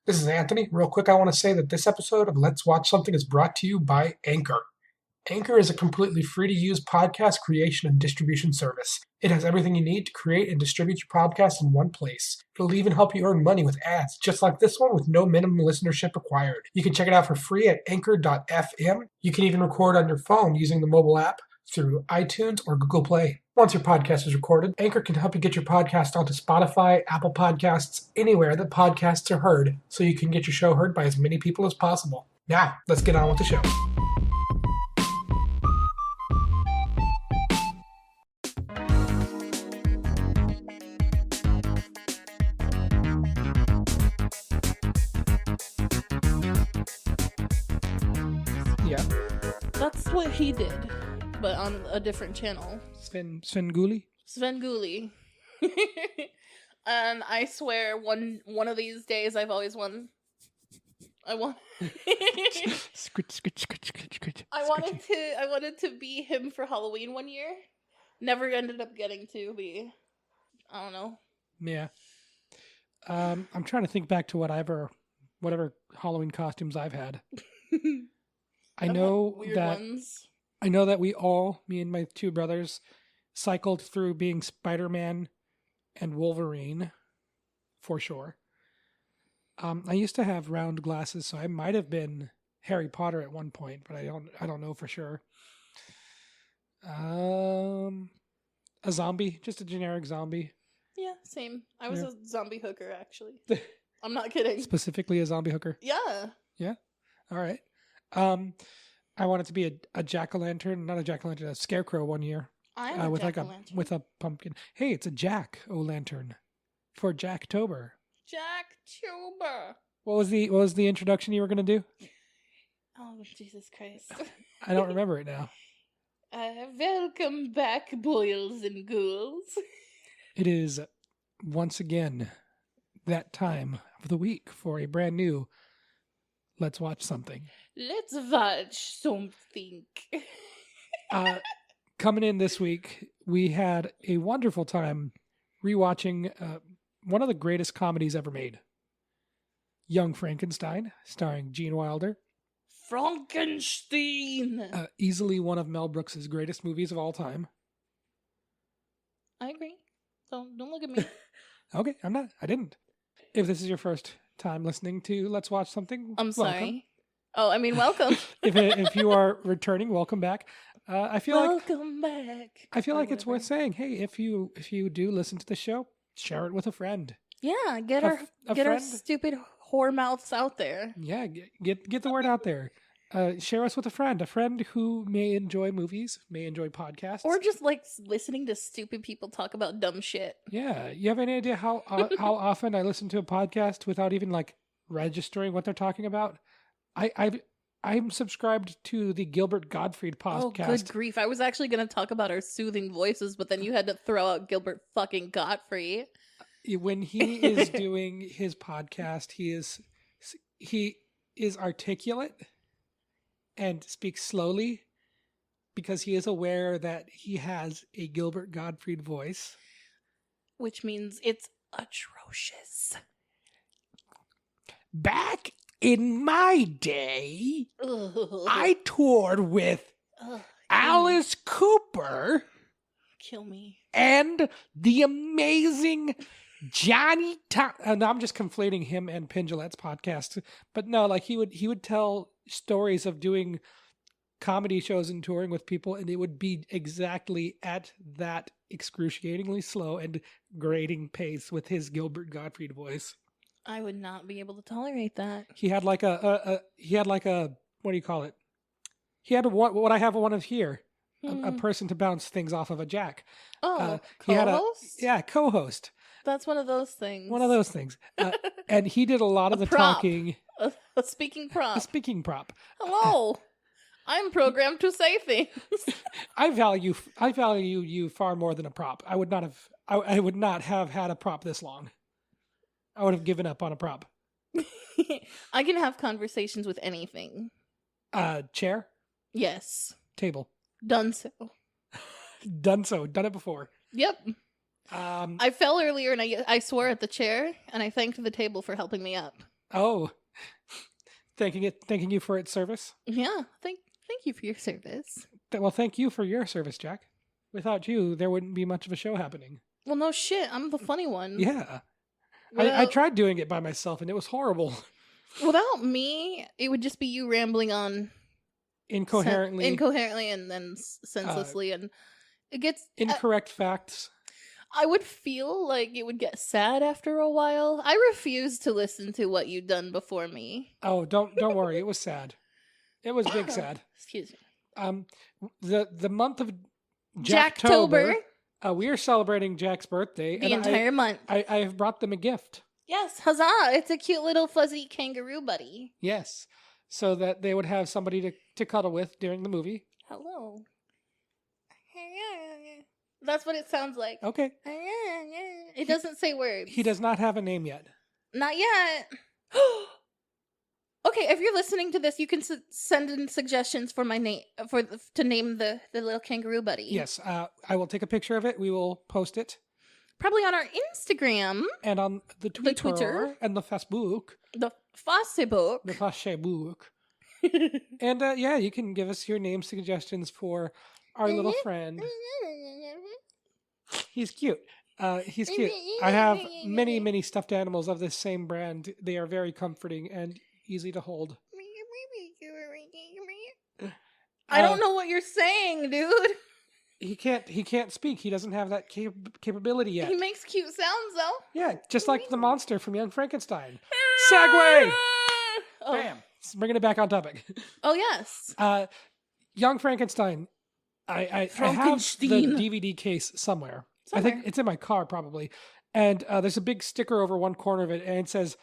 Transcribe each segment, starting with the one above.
This is Anthony. Real quick, I want to say that this episode of Let's Watch Something is brought to you by Anchor. Anchor is a completely free to use podcast creation and distribution service. It has everything you need to create and distribute your podcast in one place. It'll even help you earn money with ads, just like this one, with no minimum listenership required. You can check it out for free at anchor.fm. You can even record on your phone using the mobile app through iTunes or Google Play. Once your podcast is recorded, Anchor can help you get your podcast onto Spotify, Apple Podcasts, anywhere that podcasts are heard, so you can get your show heard by as many people as possible. Now, let's get on with the show. Yeah. That's what he did, but on a different channel. Svengoolie? Svengoolie. And I swear, one of these days, I've always won. I wanted to be him for Halloween one year. Never ended up getting to be. I don't know. Yeah. I'm trying to think back to whatever Halloween costumes I've had. I know that we all, me and my two brothers, cycled through being Spider-Man and Wolverine, for sure. I used to have round glasses, so I might have been Harry Potter at one point, but I don't know for sure. A zombie, just a generic zombie. Yeah, same. I was a zombie hooker, actually. I'm not kidding. Specifically a zombie hooker? Yeah. Yeah? All right. I wanted to be a jack-o'-lantern, not a jack-o'-lantern, a scarecrow one year. I'm a with jack-o'-lantern. with a pumpkin. Hey, it's a jack-o'-lantern for Jacktober. Jacktober. What was the introduction you were going to do? Oh, Jesus Christ. I don't remember it now. Welcome back, boils and ghouls. It is once again that time of the week for a brand new Let's Watch Something. Let's watch something. Coming in this week, we had a wonderful time rewatching one of the greatest comedies ever made. Young Frankenstein, starring Gene Wilder. Frankenstein! Easily one of Mel Brooks' greatest movies of all time. I agree. Don't look at me. Okay, I didn't. If this is your first time listening to Let's Watch Something, I'm welcome. sorry. Oh, I mean, welcome. if you are returning, welcome back. I feel welcome back. I feel like it's worth saying. Hey, if you do listen to the show, share it with a friend. Yeah, get our stupid whore mouths out there. Yeah, get the word out there. Share us with a friend who may enjoy movies, may enjoy podcasts, or just like listening to stupid people talk about dumb shit. Yeah, you have any idea how often I listen to a podcast without even like registering what they're talking about? I'm subscribed to the Gilbert Gottfried podcast. Oh, good grief! I was actually going to talk about our soothing voices, but then you had to throw out Gilbert fucking Gottfried. When he is doing his podcast, he is articulate and speaks slowly because he is aware that he has a Gilbert Gottfried voice. Which means it's atrocious. Back in my day, I toured with Alice Cooper. Kill me. And the amazing Johnny no, I'm just conflating him and Penn Jillette's podcast. But no, like he would tell stories of doing comedy shows and touring with people, and it would be exactly at that excruciatingly slow and grating pace with his Gilbert Gottfried voice. I would not be able to tolerate that. He had like a what do you call it? He had what I have one of here. A person to bounce things off of a jack. Oh, co-host? Co-host. That's one of those things. One of those things. And he did a lot of the prop. talking. A speaking prop. A speaking prop. Hello. I'm programmed to say things. I value you far more than a prop. I would not have had a prop this long. I would have given up on a prop. I can have conversations with anything. Chair? Yes. Table? Done so. Done it before. Yep. I fell earlier and I swore at the chair and I thanked the table for helping me up. Oh, thanking you for its service. Yeah, thank you for your service. Well, thank you for your service, Jack. Without you, there wouldn't be much of a show happening. Well, no shit, I'm the funny one. Yeah. I tried doing it by myself, and it was horrible. Without me, it would just be you rambling on incoherently and then senselessly, and it gets incorrect facts. I would feel like it would get sad after a while. I refuse to listen to what you've done before me. Oh, don't worry. It was sad. It was big sad. Excuse me. The month of Jacktober. We are celebrating Jack's birthday. The entire month. I have brought them a gift. Yes, huzzah! It's a cute little fuzzy kangaroo buddy. Yes, so that they would have somebody to cuddle with during the movie. Hello. That's what it sounds like. Okay. It doesn't say words. He does not have a name yet. Not yet. Okay, if you're listening to this, you can send in suggestions for my name to name the little kangaroo buddy. Yes, I will take a picture of it. We will post it. Probably on our Instagram. And on the Twitter. And the Facebook. The Facebook. The Facebook. And yeah, you can give us your name suggestions for our little friend. He's cute. He's cute. I have many, many stuffed animals of this same brand. They are very comforting and easy to hold. I don't know what you're saying, dude. He can't speak. He doesn't have that capability yet. He makes cute sounds, though. Yeah, just like the monster from Young Frankenstein. Segway! Oh. Bam! Bringing it back on topic. Oh, yes. Young Frankenstein. I have the DVD case somewhere. I think it's in my car, probably. And there's a big sticker over one corner of it, and it says,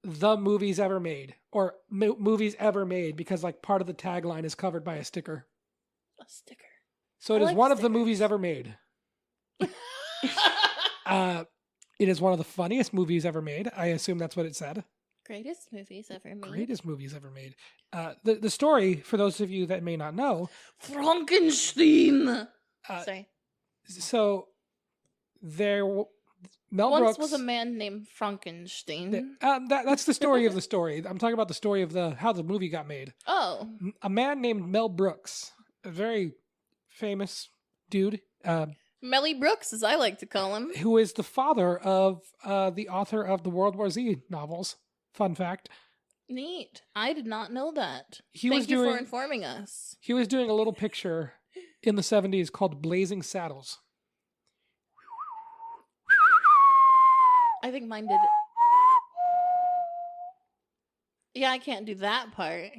"The movies ever made," or "movies ever made," because like part of the tagline is covered by a sticker. A sticker. So it is one of the movies ever made. It is one of the funniest movies ever made. I assume that's what it said. Greatest movies ever made. Greatest movies ever made. The story, for those of you that may not know, Frankenstein. Sorry. So Mel Once Brooks was a man named Frankenstein. That's the story of the story. I'm talking about the story of how the movie got made. Oh. A man named Mel Brooks, a very famous dude. Melly Brooks, as I like to call him. Who is the father of the author of the World War Z novels. Fun fact. Neat. I did not know that. Thank you for informing us. He was doing a little picture in the 70s called Blazing Saddles. I think mine did. Yeah, I can't do that part.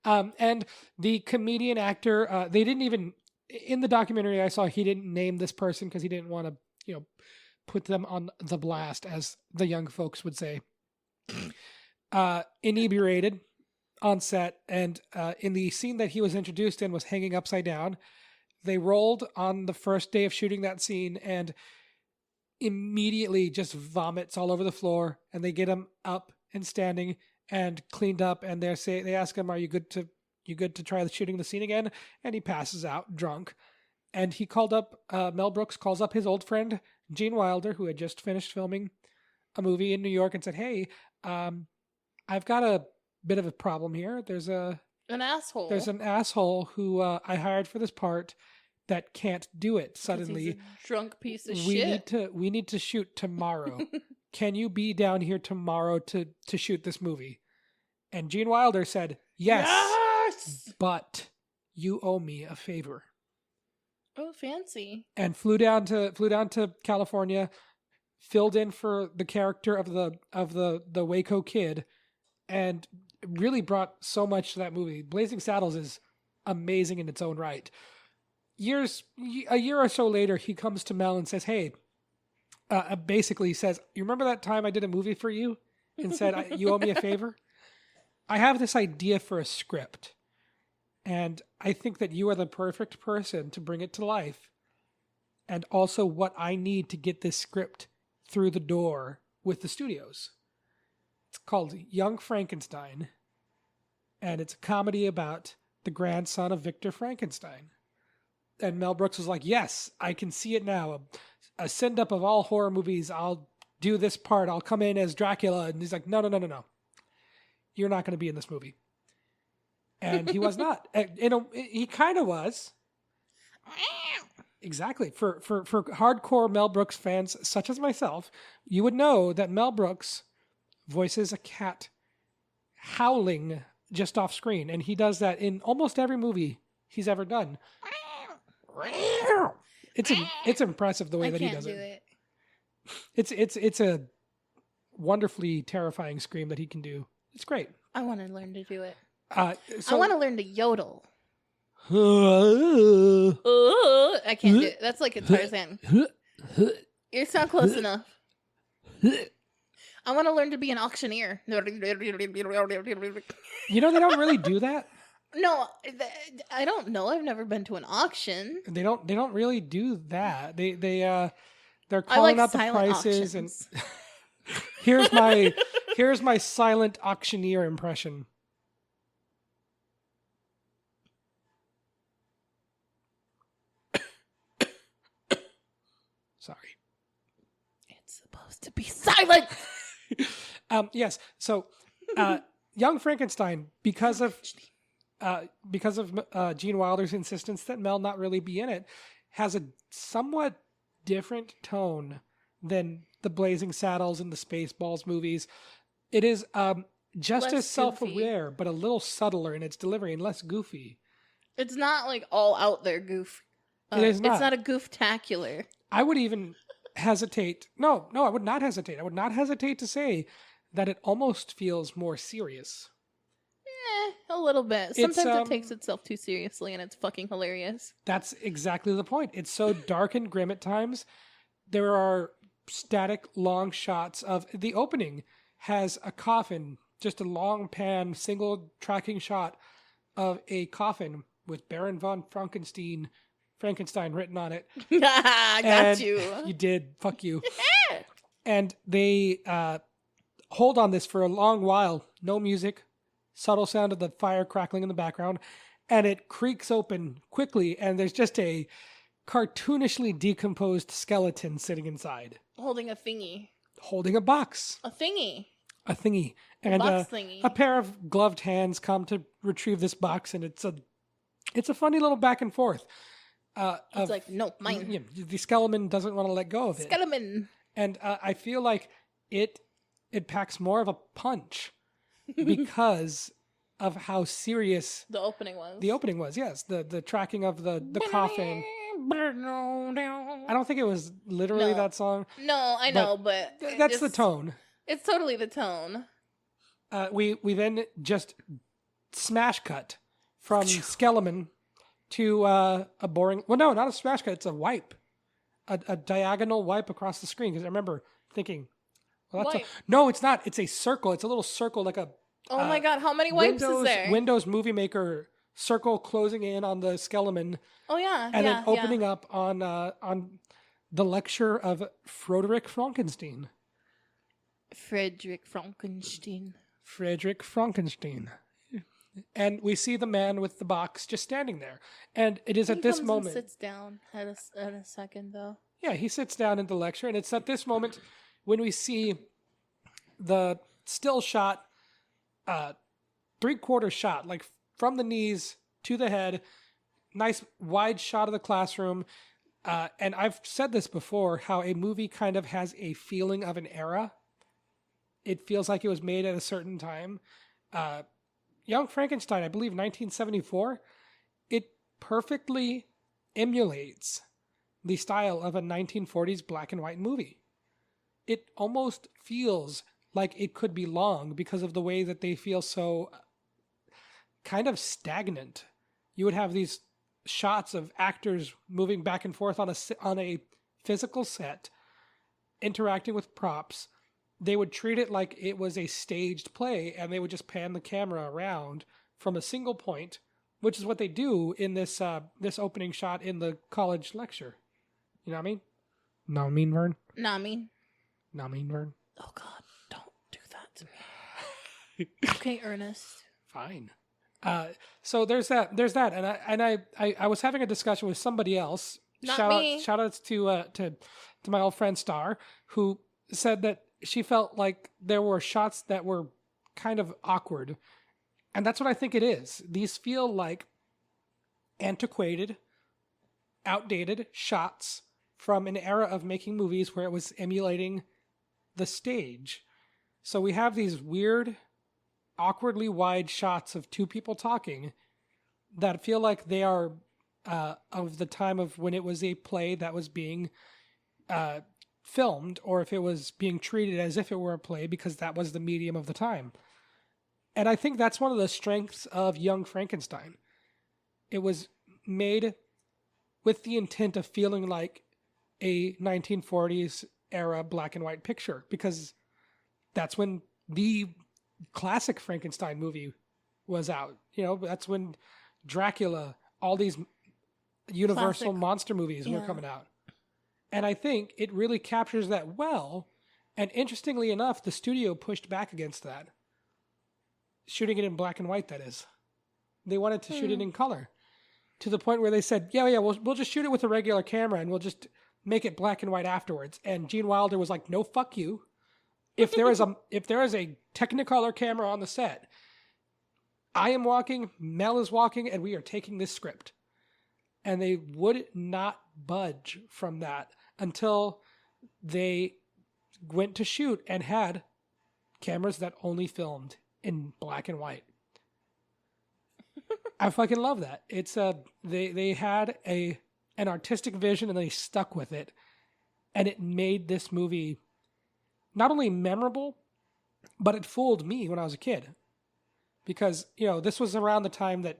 And the comedian actor, they didn't even, in the documentary I saw, he didn't name this person because he didn't want to, put them on the blast, as the young folks would say. Inebriated on set, and in the scene that he was introduced in was hanging upside down. They rolled on the first day of shooting that scene and immediately just vomits all over the floor, and they get him up and standing and cleaned up, and they ask him, "Are you good to try shooting the scene again?" And he passes out drunk. And he called up Mel Brooks calls up his old friend Gene Wilder, who had just finished filming a movie in New York, and said, "Hey, I've got a bit of a problem here. There's an asshole. There's an asshole who I hired for this part that can't do it suddenly. He's a drunk piece of shit. We need to shoot tomorrow. Can you be down here tomorrow to shoot this movie?" And Gene Wilder said, yes, but you owe me a favor." Oh, fancy. And flew down to California, filled in for the character of the Waco kid, and really brought so much to that movie. Blazing Saddles is amazing in its own right. A year or so later, he comes to Mel and says, "Hey," basically says, "You remember that time I did a movie for you and said, you owe me a favor? I have this idea for a script, and I think that you are the perfect person to bring it to life, and also what I need to get this script through the door with the studios. It's called Young Frankenstein, and it's a comedy about the grandson of Victor Frankenstein." And Mel Brooks was like, "Yes, I can see it now. A send-up of all horror movies. I'll do this part. I'll come in as Dracula. And he's like, no. You're not going to be in this movie. And he was not. He kind of was. Exactly. For hardcore Mel Brooks fans, such as myself, you would know that Mel Brooks voices a cat howling just off screen. And he does that in almost every movie he's ever done. It's impressive the way that he does it. It's a wonderfully terrifying scream that he can do. It's great. I want to learn to do it. I want to learn to yodel. I can't do it. That's like a Tarzan. It's not close enough. I want to learn to be an auctioneer. You know, they don't really do that. No, I don't know. I've never been to an auction. They don't really do that. They're calling out the prices auctions. And here's my silent auctioneer impression. Sorry. It's supposed to be silent. Yes. So, Young Frankenstein, because of Gene Wilder's insistence that Mel not really be in it, has a somewhat different tone than the Blazing Saddles and the Spaceballs movies. It is just less as self-aware, but a little subtler in its delivery and less goofy. It's not like all out there goof. It is not. It's not a goof-tacular. I would even hesitate. No, I would not hesitate. I would not hesitate to say that it almost feels more serious. A little bit. Sometimes it takes itself too seriously and it's fucking hilarious. That's exactly the point. It's so dark and grim at times. There are static long shots of the opening has a coffin, just a long pan, single tracking shot of a coffin with Baron von Frankenstein written on it. I got you. You did. Fuck you. And they hold on this for a long while. No music. Subtle sound of the fire crackling in the background. And it creaks open quickly. And there's just a cartoonishly decomposed skeleton sitting inside. Holding a thingy. Holding a box. A thingy. And box thingy. A pair of gloved hands come to retrieve this box. And it's a funny little back and forth. It's like, no, mine. The skeleton doesn't want to let go of it. Skeleton. And I feel like it packs more of a punch because of how serious the opening was. The opening was, yes. The tracking of the coffin. I don't think it was literally that song. No, I know, but that's the tone. It's totally the tone. We then just smash cut from skeleton to a boring... Well, no, not a smash cut. It's a wipe. A diagonal wipe across the screen. Because I remember thinking... Well, no, it's not. It's a circle. It's a little circle like a... Oh my God, how many wipes is there? Windows Movie Maker circle closing in on the skeleton. Oh yeah, and then opening up on the lecture of Friedrich Frankenstein. Friedrich Frankenstein. And we see the man with the box just standing there. And it is at this moment... He sits down at a second, though. Yeah, he sits down in the lecture, and it's at this moment when we see the still shot, 3/4 shot, like from the knees to the head, nice wide shot of the classroom. And I've said this before, how a movie kind of has a feeling of an era. It feels like it was made at a certain time. Young Frankenstein, I believe 1974, it perfectly emulates the style of a 1940s black and white movie. It almost feels like it could be long because of the way that they feel so kind of stagnant. You would have these shots of actors moving back and forth on a physical set, interacting with props. They would treat it like it was a staged play, and they would just pan the camera around from a single point, which is what they do in this opening shot in the college lecture. You know what I mean? Know what I mean, Vern? Nah, mean. Know what I mean, Vern? Oh God, don't do that to me. Okay, Ernest. Fine. So there's that, and I was having a discussion with somebody else. Not me. Shout outs to my old friend Star, who said that she felt like there were shots that were kind of awkward. And that's what I think it is. These feel like antiquated, outdated shots from an era of making movies where it was emulating the stage. So we have these weird, awkwardly wide shots of two people talking that feel like they are of the time of when it was a play that was being filmed, or if it was being treated as if it were a play because that was the medium of the time. And I think that's one of the strengths of Young Frankenstein. It was made with the intent of feeling like a 1940s era black and white picture, because that's when the classic Frankenstein movie was out. That's when Dracula, all these Universal Classic. monster movies were Yeah. coming out. And I think it really captures that well. And interestingly enough, the studio pushed back against that. Shooting it in black and white, that is. They wanted to shoot it in color. To the point where they said, yeah, we'll just shoot it with a regular camera and we'll just make it black and white afterwards. And Gene Wilder was like, no, fuck you. If there is a Technicolor camera on the set, I am walking, Mel is walking, and we are taking this script. And they would not budge from that until they went to shoot and had cameras that only filmed in black and white. I fucking love that. It's they had an artistic vision and they stuck with it, and it made this movie not only memorable, but it fooled me when I was a kid, because this was around the time that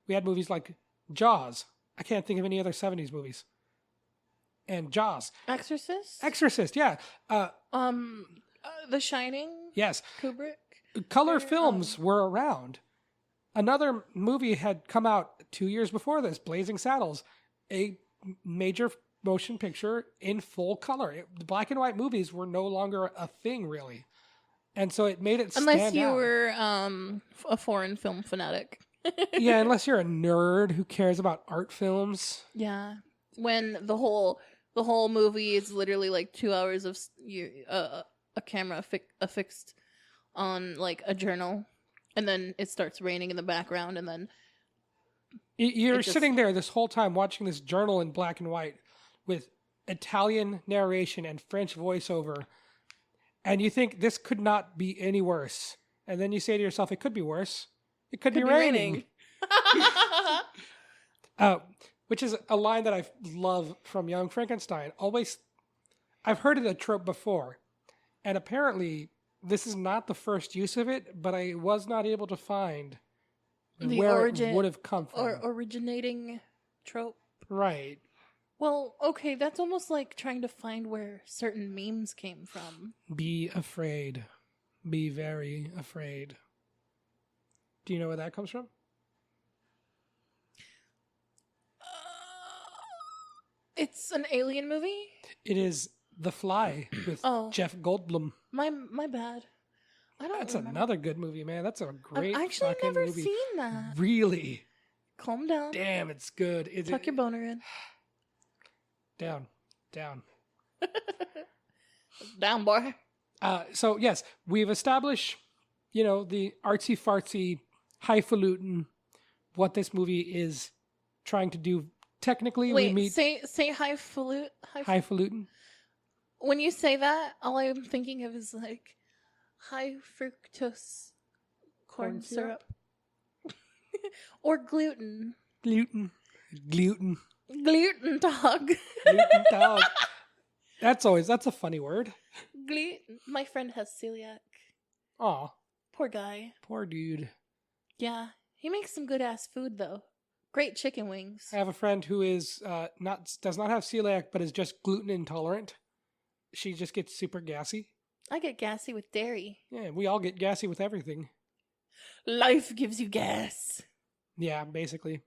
we had movies like Jaws. I can't think of any other 70s movies. And Jaws. Exorcist, yeah. The Shining. Yes. Kubrick. Color films were around. Another movie had come out 2 years before this, Blazing Saddles, a major motion picture in full color. The black and white movies were no longer a thing, really. And so it made it stand out. Unless you were a foreign film fanatic. Yeah, unless you're a nerd who cares about art films. Yeah. When the whole movie is literally like 2 hours of a camera affixed on like a journal, and then it starts raining in the background, and then you're sitting there this whole time watching this journal in black and white with Italian narration and French voiceover, and you think this could not be any worse. And then you say to yourself, it could be worse. It could be raining. Which is a line that I love from Young Frankenstein. I've heard of the trope before, and apparently this is not the first use of it, but I was not able to find where it would have come from. Or originating trope. Right. Well, okay, that's almost like trying to find where certain memes came from. Be afraid. Be very afraid. Do you know where that comes from? It's an alien movie? It is The Fly with Jeff Goldblum. My bad. That's another good movie, man. That's a great I've actually fucking never movie. seen that. Really? Calm down. Damn, it's good. Tuck your boner in. Down. Down, boy. So, yes, we've established, the artsy-fartsy, highfalutin, what this movie is trying to do. Technically, Wait, we meet... say highfalutin. Highfalutin? When you say that, all I'm thinking of is like high fructose corn syrup. Or gluten. Gluten dog. Gluten dog. That's a funny word. Gluten. My friend has celiac. Aw. Poor guy. Poor dude. Yeah. He makes some good ass food though. Great chicken wings. I have a friend who is does not have celiac, but is just gluten intolerant. She just gets super gassy. I get gassy with dairy. Yeah, we all get gassy with everything. Life gives you gas. Yeah, basically.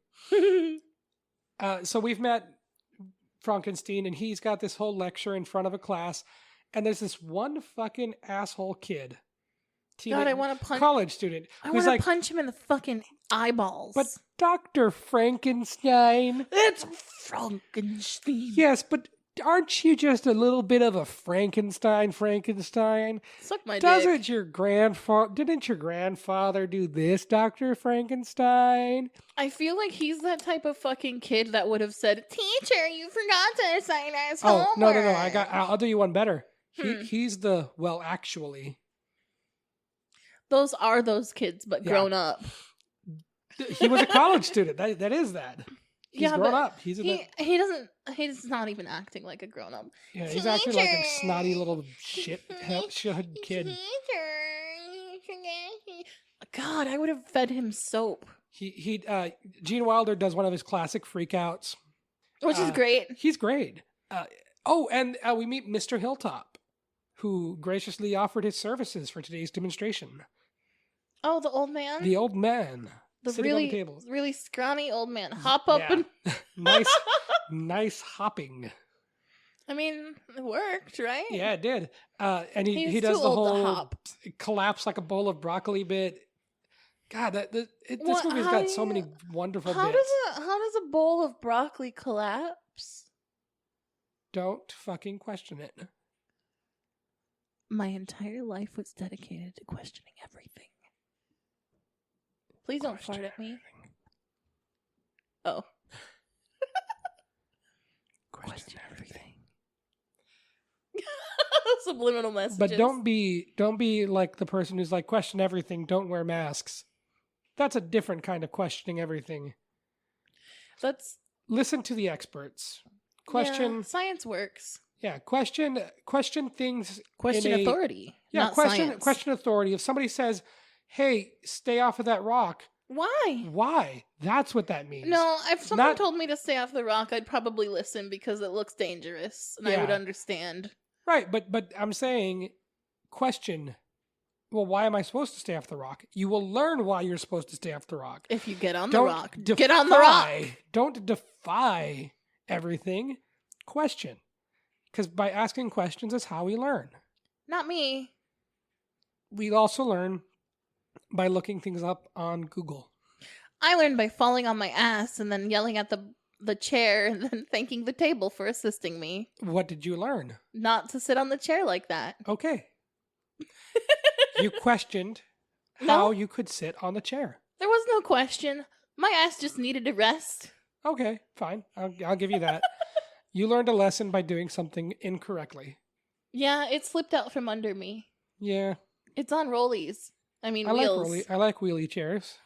So we've met Frankenstein, and he's got this whole lecture in front of a class, and there's this one fucking asshole kid. God, I want to punch... College student. I want to punch him in the fucking eyeballs. But Dr. Frankenstein... It's Frankenstein. Yes, but aren't you just a little bit of a Frankenstein? Suck my Didn't dick. your grandfather do this, Dr. Frankenstein? I feel like he's that type of fucking kid that would have said, "Teacher, you forgot to assign us Oh, homework." no. I'll do you one better. Hmm. He's the, well, actually. Those are those kids, but Yeah. grown up. He was a college student. That is that. He's grown but up. He's he's not even acting like a grown up. yeah, he's acting like a snotty little shit kid. God, I would have fed him soap. Gene Wilder does one of his classic freakouts, Which is great. He's great. And we meet Mr. Hilltop, who graciously offered his services for today's demonstration. Oh, the old man? The old man. The sitting on the table. really scrawny old man. Hop up and... nice hopping. I mean, it worked, right? Yeah, it did. And he He's does too the old to whole hop. collapse like a bowl of broccoli bit. God, this movie's how got do so you- many wonderful How bits. does a bowl of broccoli collapse? Don't fucking question it. My entire life was dedicated to questioning everything. Please don't fart at me. Oh. Question everything. Subliminal messages. But don't be like the person who's like, question everything, don't wear masks. That's a different kind of questioning everything. Listen to the experts. Question. Yeah, science works. Yeah, question things. Question authority. Yeah, not question science. question authority. If somebody says, "Hey, stay off of that rock," Why? why? That's what that means. No, if someone Not- told me to stay off the rock, I'd probably listen because it looks dangerous, and I would Yeah. understand. Right, but I'm saying, question. Well, why am I supposed to stay off the rock? You will learn why you're supposed to stay off the rock. If you get on the Don't rock, get on the rock. Don't defy everything. Question. Because by asking questions is how we learn. Not me. We also learn by looking things up on Google. I learned by falling on my ass and then yelling at the chair and then thanking the table for assisting me. What did you learn? Not to sit on the chair like that. Okay. You questioned how you could sit on the chair. There was no question. My ass just needed a rest. Okay, fine. I'll give you that. You learned a lesson by doing something incorrectly. Yeah, it slipped out from under me. Yeah. It's on rollies. I mean, I wheels. like wheelie chairs.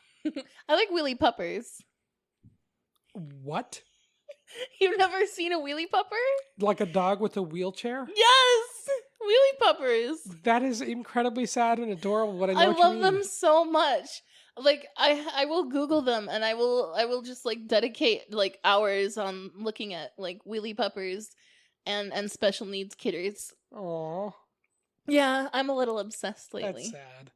I like wheelie puppers. What? You've never seen a wheelie pupper? Like a dog with a wheelchair? Yes! Wheelie puppers. That is incredibly sad and adorable, but I know I what you love mean. them so much. Like I will Google them and I will just like dedicate like hours on looking at like wheelie puppers and special needs kidders. Aw, Yeah, I'm a little obsessed lately. that's sad.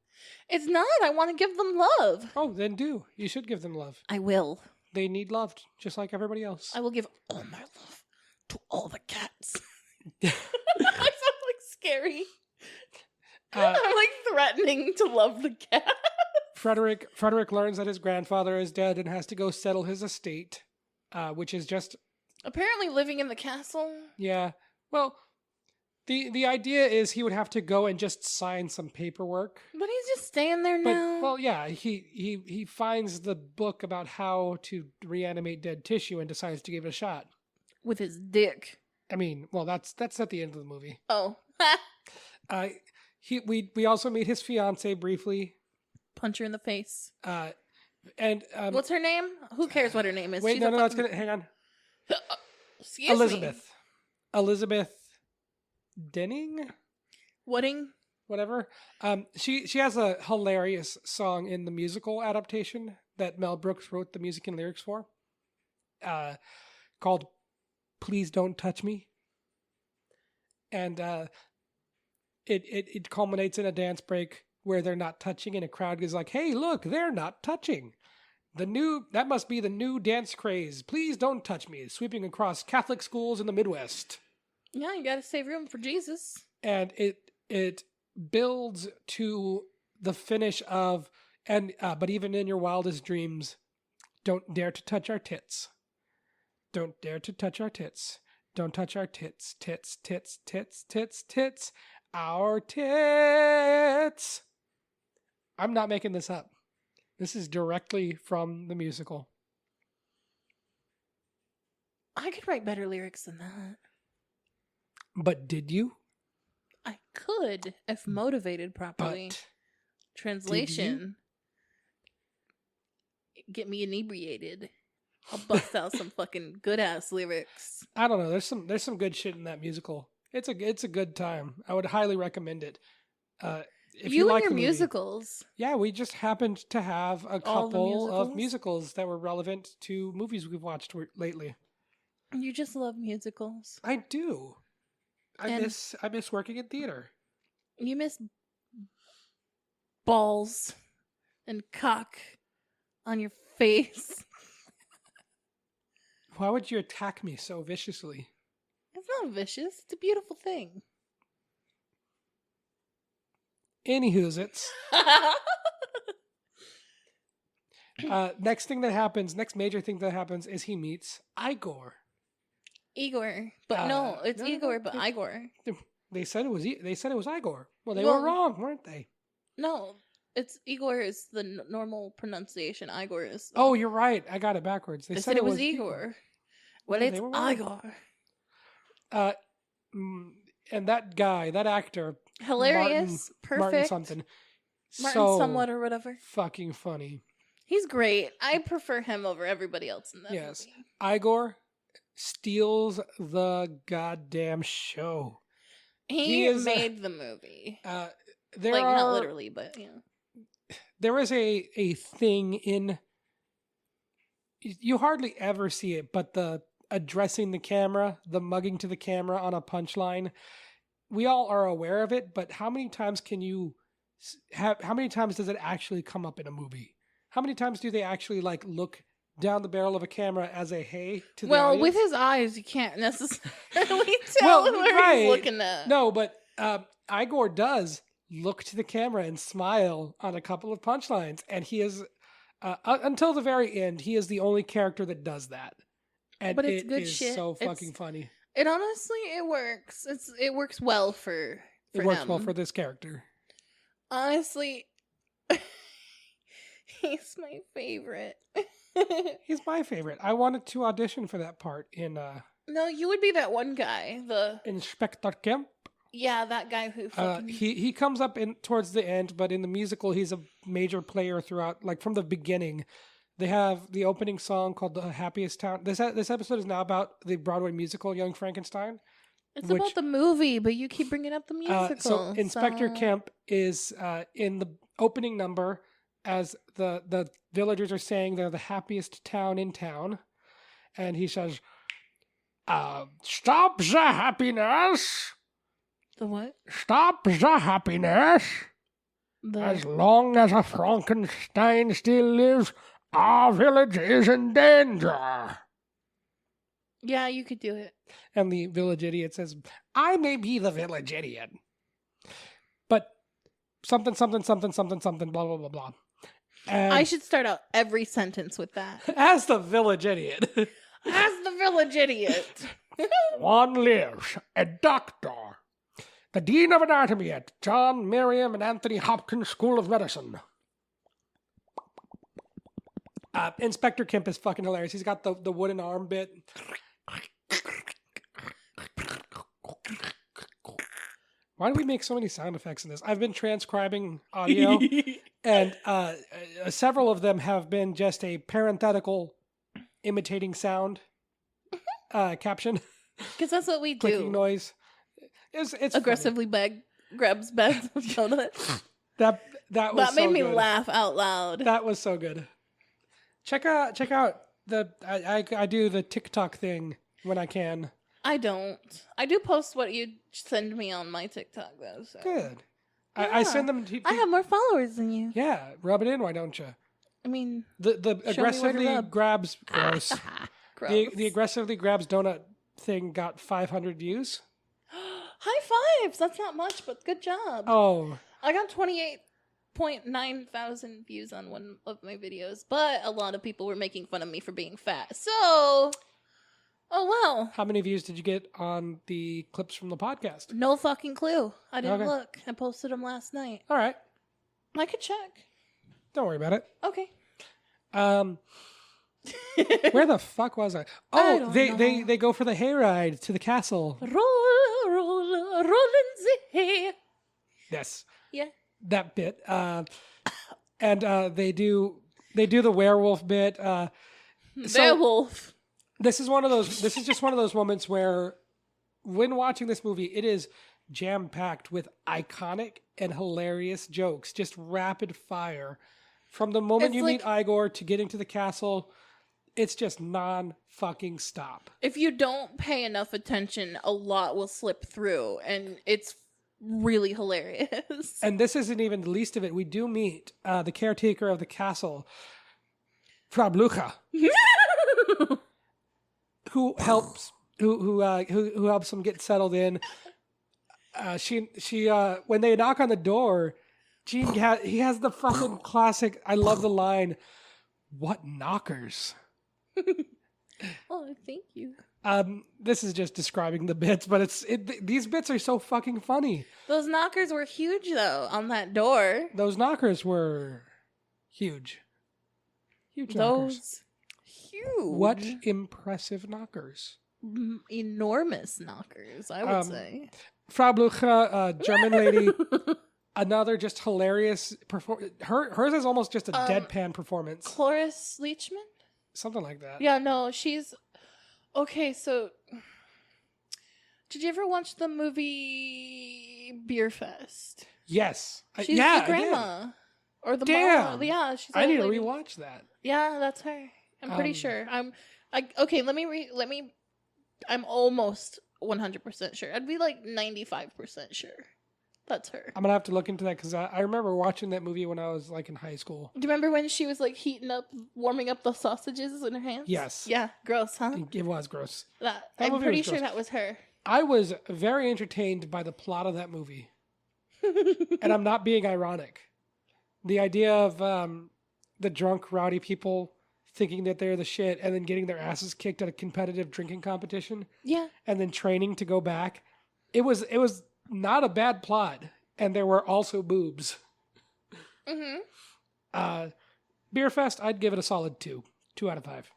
It's not. I want to give them love. Oh, then do. You should give them love. I will. They need loved, just like everybody else. I will give all my love to all the cats. I sound like scary. I'm like threatening to love the cat. Frederick learns that his grandfather is dead and has to go settle his estate, which is just Apparently living in the castle. yeah. Well, the idea is he would have to go and just sign some paperwork. But he's just staying there But now. well, yeah, he finds the book about how to reanimate dead tissue and decides to give it a shot. With his dick. I mean, well, that's at the end of the movie. Oh. We also meet his fiance briefly. Punch her in the face. And What's her name? Who cares what her name is? wait, She's no, a that's fucking- gonna hang on. Excuse Elizabeth. Elizabeth Denning? Wedding? Whatever. She has a hilarious song in the musical adaptation that Mel Brooks wrote the music and lyrics for. Called Please Don't Touch Me. And it culminates in a dance break where they're not touching and a crowd is like, "Hey, look, they're not touching. That must be the new dance craze. Please don't touch me." Sweeping across Catholic schools in the Midwest. Yeah, you gotta save room for Jesus. And it builds to the finish of but even in your wildest dreams, don't dare to touch our tits. Don't dare to touch our tits. Don't touch our tits, tits, tits, tits, tits, tits, our tits. I'm not making this up. This is directly from the musical. I could write better lyrics than that. But did you? I could, if motivated properly. But translation. Get me inebriated. I'll bust out some fucking good ass lyrics. I don't know. There's some good shit in that musical. It's a good time. I would highly recommend it. If you and like your the movie. musicals. Yeah, we just happened to have a All the couple of musicals? musicals that were relevant to movies we've watched lately. You just love musicals. I do. I And- miss working in theater. You miss balls and cock on your face. Why would you attack me so viciously? It's not vicious. It's a beautiful thing. Anywho's it's next major thing that happens is he meets Igor. Igor, but no, it's Igor, but Igor. They said it was Igor. Well, they Well- were wrong, weren't they? No, it's Igor is the normal pronunciation. Igor is. Oh, you're right. I got it backwards. They said it was Igor. Well, No, it's they were wrong. Igor. And that guy, that actor, Hilarious, Martin perfect. something, Martin so somewhat or whatever. fucking funny. He's great. I prefer him over everybody else in that Yes. movie. Igor steals the goddamn show. He is, made the movie. There Like, are not literally, but yeah. there is a thing in, you hardly ever see it, but the addressing the camera, the mugging to the camera on a punchline, we all are aware of it, but how many times can you how many times does it actually come up in a movie? How many times do they actually like look down the barrel of a camera as a hey to the audience? With his eyes, you can't necessarily tell where he's looking at. No, but Igor does look to the camera and smile on a couple of punchlines, and he is until the very end, he is the only character that does that. And But it's it good is shit. so fucking funny. It honestly, it works. It works well for It works him. well for this character. Honestly, he's my favorite. He's my favorite. I wanted to audition for that part in No, you would be that one guy. Inspector Kemp. Yeah, that guy who fucking... He comes up in towards the end, but in the musical he's a major player throughout, like from the beginning. They have the opening song called "The Happiest Town." This episode is now about the Broadway musical Young Frankenstein. It's about the movie, but you keep bringing up the musical. So Inspector Kemp is in the opening number as the villagers are saying they're the happiest town in town, and he says, "Stop the happiness." The what? Stop the happiness. As long as a Frankenstein still lives, our village is in danger. Yeah, you could do it. And the village idiot says, I may be the village idiot, but something, something, something, something, something, blah, blah, blah, blah. And I should start out every sentence with that. as the village idiot. As the village idiot. One lives, a doctor, the dean of anatomy at John, Miriam, and Anthony Hopkins School of Medicine. Inspector Kemp is fucking hilarious. He's got the wooden arm bit. Why do we make so many sound effects in this? I've been transcribing audio, and several of them have been just a parenthetical imitating sound caption. Because that's what we do. Clicking noise. It's aggressively grabs bags of donuts. That was That made so me good. laugh out loud. That was so good. Check out I do the TikTok thing when I can. I don't. I do post what you send me on my TikTok though. So. Good. Yeah. I send them to I have more followers than you. Yeah, rub it in, why don't you? I mean, The show me where to aggressively rub. grabs gross. Gross. The aggressively grabs donut thing got 500 views. High fives. That's not much, but good job. Oh, I got 28.9 thousand views on one of my videos, but a lot of people were making fun of me for being fat. So, Oh, wow. How many views did you get on the clips from the podcast? No fucking clue. I didn't look. I posted them last night. All right. I could check. Don't worry about it. Okay. Where the fuck was I? Oh, they go for the hayride to the castle. Roll in the hay. Yes. Yeah. That bit. And they do the werewolf bit. Werewolf. This is just one of those moments where, when watching this movie, it is jam-packed with iconic and hilarious jokes, just rapid fire. From the moment you meet Igor to getting to the castle, it's just non-fucking stop. If you don't pay enough attention, a lot will slip through, and it's really hilarious. And this isn't even the least of it. We do meet the caretaker of the castle, Frau Blucher, who helps them get settled in. She when they knock on the door, he has the fucking classic. I love the line, "What knockers?" Oh, thank you. This is just describing the bits, but these bits are so fucking funny. Those knockers were huge, though, on that door. Those knockers were huge. Huge knockers. Huge. What impressive knockers. Enormous knockers, I would say. Frau Blucher, German lady, another just hilarious hers is almost just a deadpan performance. Cloris Leachman? Something like that. Yeah, no, she's... Okay, so... Did you ever watch the movie Beer Fest? Yes. She's the grandma. Or the mom. Yeah, she's I need to rewatch that. Yeah, that's her. I'm pretty sure. Okay, I'm almost 100% sure. I'd be like 95% sure. That's her. I'm going to have to look into that because I remember watching that movie when I was like in high school. Do you remember when she was like warming up the sausages in her hands? Yes. Yeah, gross, huh? It was gross. I'm pretty sure that was her. I was very entertained by the plot of that movie. And I'm not being ironic. The idea of the drunk, rowdy people thinking that they're the shit and then getting their asses kicked at a competitive drinking competition. Yeah. And then training to go back. It was not a bad plot. And there were also boobs. Mm-hmm. Beer Fest, I'd give it a solid 2. 2 out of 5.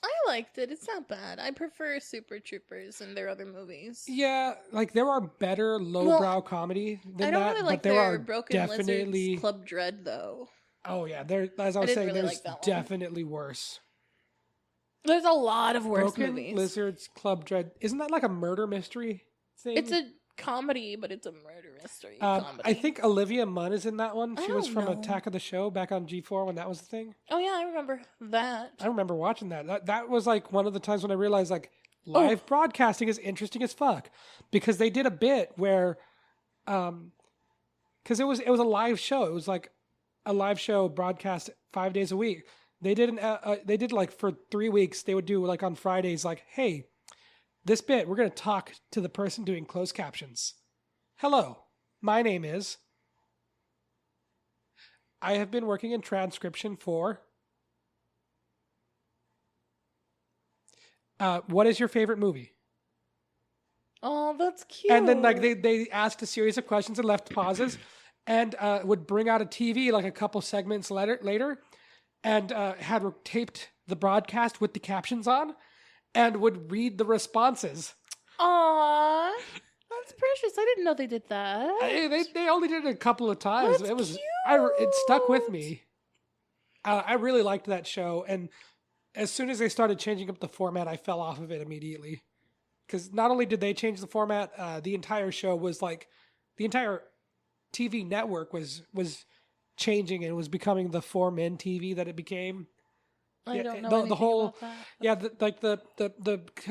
I liked it. It's not bad. I prefer Super Troopers and their other movies. Yeah, like there are better lowbrow comedy than that. I don't really like but there their are Broken definitely Lizards Club Dread though. Oh yeah, as I was saying, really there's definitely worse. There's a lot of worse Broken movies. Lizards Club Dread. Isn't that like a murder mystery thing? It's a comedy, but it's a murder mystery comedy. I think Olivia Munn is in that one. She was from Attack of the Show back on G4 when that was the thing. Oh yeah, I remember that. I remember watching that. That was like one of the times when I realized like live broadcasting is interesting as fuck, because they did a bit where, because it was a live show. It was like a live show broadcast 5 days a week. They did like for 3 weeks. They would do like on Fridays like, hey, this bit, we're going to talk to the person doing closed captions. Hello, my name is... I have been working in transcription for... what is your favorite movie? Oh, that's cute. And then like they asked a series of questions and left pauses and would bring out a TV like a couple segments later and had taped the broadcast with the captions on and would read the responses. Aww, that's precious. I didn't know they did that. They only did it a couple of times. That's cute. It stuck with me. I really liked that show, and as soon as they started changing up the format, I fell off of it immediately. Because not only did they change the format, the entire show was like the entire TV network was changing and was becoming the 4Men TV that it became. I don't know the whole about that. Yeah,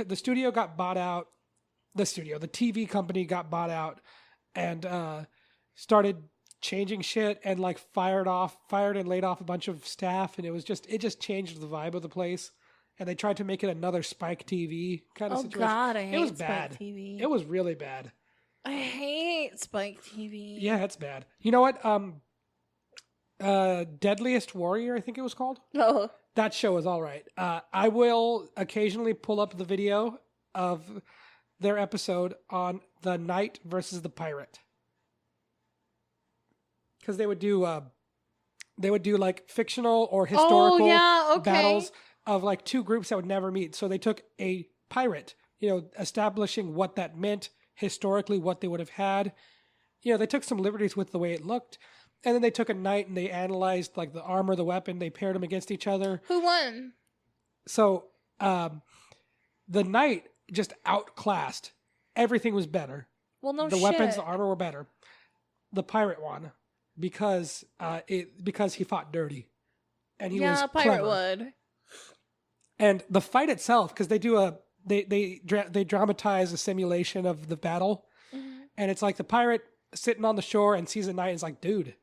the studio got bought out. The TV company got bought out and started changing shit and like fired and laid off a bunch of staff, and it just changed the vibe of the place. And they tried to make it another Spike TV kind of situation. Oh God, I hate Spike TV. It was really bad. I hate Spike TV. Yeah, it's bad. You know what? Deadliest Warrior, I think it was called. Oh. That show is all right. I will occasionally pull up the video of their episode on the knight versus the pirate. Because they would do like fictional or historical battles of like two groups that would never meet. So they took a pirate, establishing what that meant historically, what they would have had. They took some liberties with the way it looked. And then they took a knight and they analyzed like the armor, the weapon. They paired them against each other. Who won? So the knight just outclassed. Everything was better. Well, no the shit. weapons, the armor were better. The pirate won because he fought dirty, and he was a pirate clever. would. And the fight itself, because they dramatize a simulation of the battle, and it's like the pirate sitting on the shore and sees a knight and is like, dude,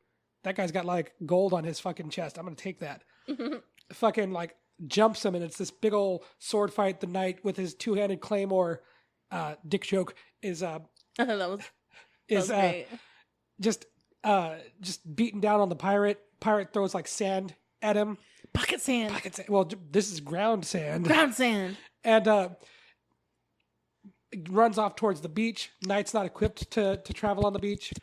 that guy's got like gold on his fucking chest. I'm gonna take that. Fucking like jumps him, and it's this big old sword fight. The knight with his two-handed claymore, dick joke is that was great. just beating down on the pirate. Pirate throws like sand at him. Pocket sand. Well, this is ground sand. Ground sand. And runs off towards the beach. Knight's not equipped to travel on the beach.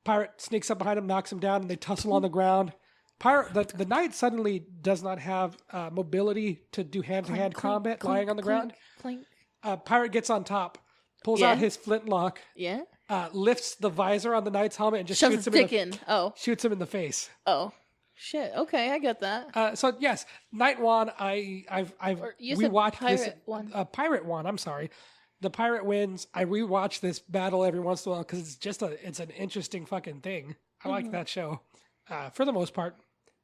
Pirate sneaks up behind him, knocks him down, and they tussle on the ground. The knight suddenly does not have mobility to do hand-to-hand combat lying on the ground. Clink. Pirate gets on top, pulls out his flintlock, lifts the visor on the knight's helmet, and just shoots him in the face. Oh. Shit. Okay, I get that. So yes, Knight won. We watched this. Pirate won. I'm sorry. The pirate wins. I rewatch this battle every once in a while because it's an interesting fucking thing. I like that show. For the most part,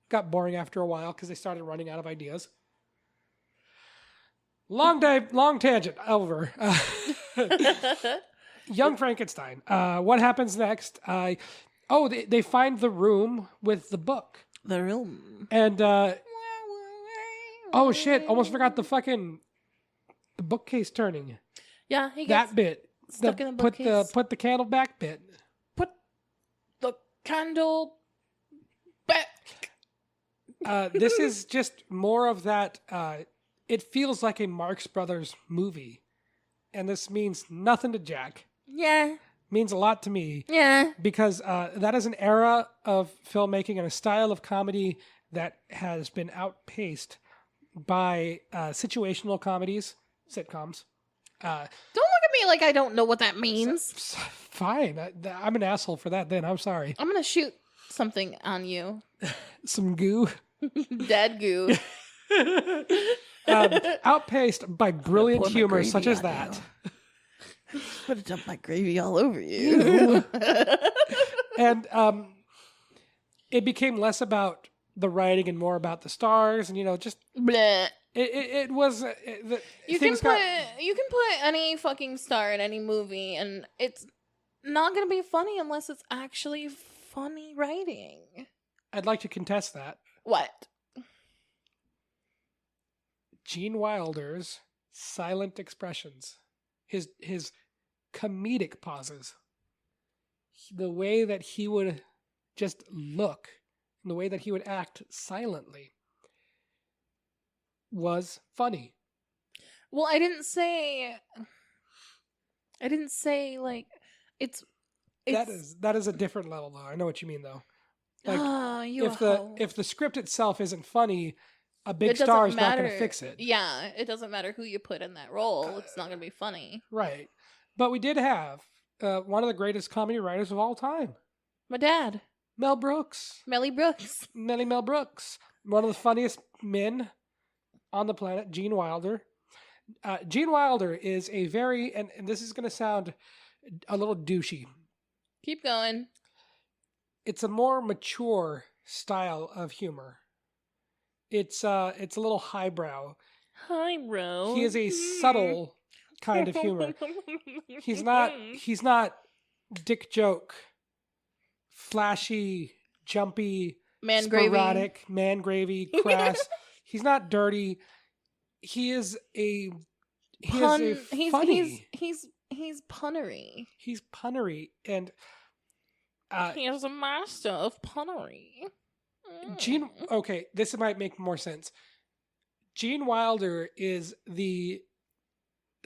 got boring after a while because they started running out of ideas. Long tangent. Over. Young Frankenstein. What happens next? They find the room with the book. The room. And, oh shit, almost forgot the bookcase turning. Yeah, he gets that bit. Stuck in the bookcase. Put the candle back bit. Put the candle back. This is just more of that, it feels like a Marx Brothers movie. And this means nothing to Jack. Yeah. Means a lot to me. Yeah. Because that is an era of filmmaking and a style of comedy that has been outpaced by situational comedies, sitcoms. Don't look at me like I don't know what that means. Fine. I'm an asshole for that then. I'm sorry. I'm going to shoot something on you. Some goo. Dad goo. Outpaced by brilliant humor such as that. I'm gonna dump my gravy all over you. And it became less about the writing and more about the stars, and just bleh. It was. You can put any fucking star in any movie, and it's not gonna be funny unless it's actually funny writing. I'd like to contest that. What? Gene Wilder's silent expressions. His comedic pauses, the way that he would just look, and the way that he would act silently was funny. Well, I didn't say like it's that is a different level though. I know what you mean though. Like if the script itself isn't funny, a big star is not going to fix it. Yeah, it doesn't matter who you put in that role. It's not going to be funny. Right. But we did have one of the greatest comedy writers of all time. My dad. Mel Brooks. Mel Brooks. One of the funniest men on the planet, Gene Wilder. Gene Wilder is a very, and this is going to sound a little douchey. Keep going. It's a more mature style of humor. It's a little highbrow. Highbrow. He is a subtle kind of humor. He's not dick joke, flashy, jumpy, sporadic, man gravy, crass. He's not dirty. He is a funny. He's punnery. He's punnery, and he is a master of punnery. Gene. Okay, this might make more sense. Gene Wilder is the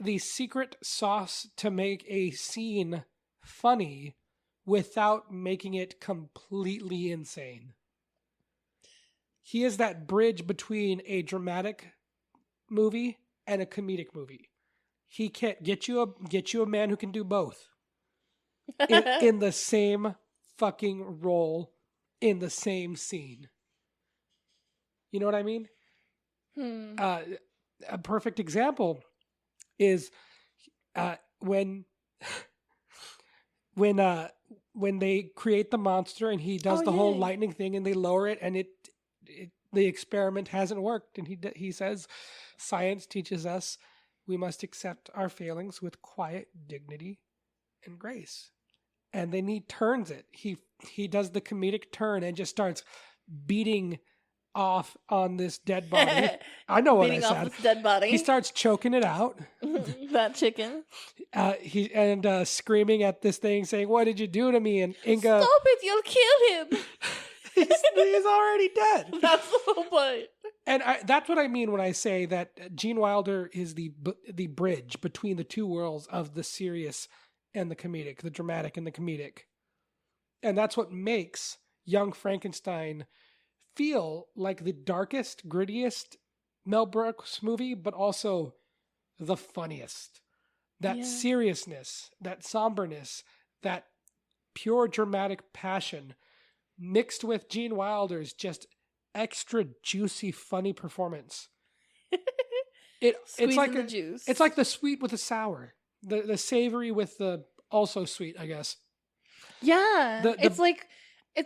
the secret sauce to make a scene funny without making it completely insane. He is that bridge between a dramatic movie and a comedic movie. He can't get you a man who can do both in the same fucking role in the same scene. You know what I mean? A perfect example is when they create the monster and he does the whole lightning thing and they lower it and the experiment hasn't worked, and he says science teaches us we must accept our failings with quiet dignity and grace. And then he turns it. He does the comedic turn and just starts beating off on this dead body. I know what I said. Beating off this dead body. He starts choking it out. That chicken. Screaming at this thing, saying, "What did you do to me?" And Inga, stop it! You'll kill him. he's already dead. That's the whole point. And that's what I mean when I say that Gene Wilder is the bridge between the two worlds of the serious and the comedic, the dramatic and the comedic. And that's what makes Young Frankenstein feel like the darkest, grittiest Mel Brooks movie, but also the funniest. That seriousness, that somberness, that pure dramatic passion mixed with Gene Wilder's just extra juicy, funny performance. It's like the juice. It's like the sweet with the sour, the savory with the also sweet, I guess. Yeah, it's